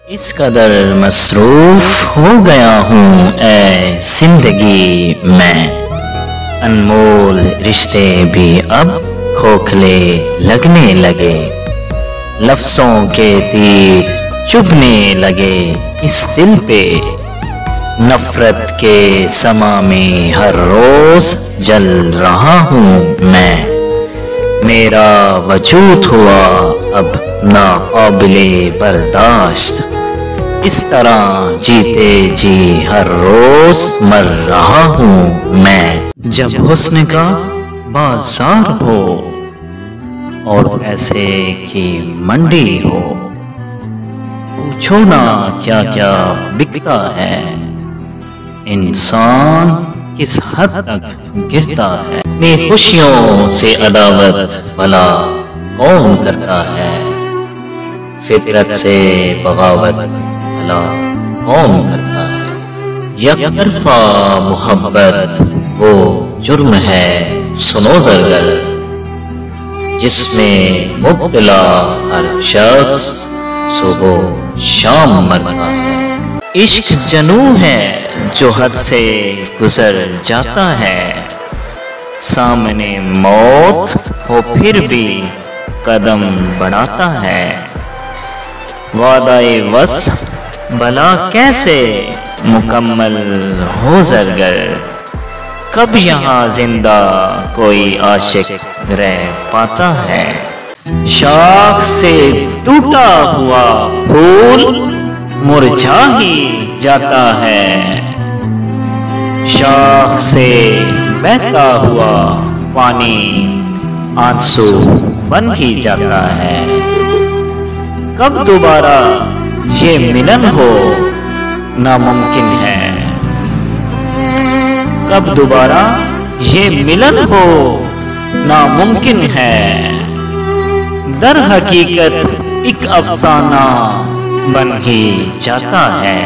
इस कदर मसरूफ हो गया हूँ ऐ जिंदगी में, अनमोल रिश्ते भी अब खोखले लगने लगे। लफ्ज़ों के तीर चुभने लगे इस दिल पे, नफरत के समा में हर रोज जल रहा हूँ मैं। मेरा वजूद हुआ अब नाक़ाबिले बर्दाश्त, इस तरह जीते जी हर रोज मर रहा हूँ मैं। जब हुस्न का बाजार हो और पैसे की मंडी हो, पूछो ना क्या क्या बिकता है, इंसान किस हद तक गिरता है। अपनी खुशियों से अदावत भला कौन करता है, फितरत से बगावत भला कौन करता है। यकतरफा मोहब्बत वो जुर्म है सुनो ज़रगर, जिसमें मुब्तला हर शख्स सुबह शाम मरता है। इश्क जनू है जो हद से गुजर जाता है, सामने मौत हो फिर भी कदम बढ़ाता है। वादाए वस्ल भला कैसे मुकम्मल हो ज़रगर, कब यहाँ जिंदा कोई आशिक रह पाता है। शाख से टूटा हुआ फूल मुरझा ही जाता है, शाख से बहता हुआ पानी आंसू बन ही जाता है। कब दोबारा ये मिलन हो नामुमकिन है, कब दोबारा ये मिलन हो नामुमकिन है। दर हकीकत एक अफसाना बन ही जाता है।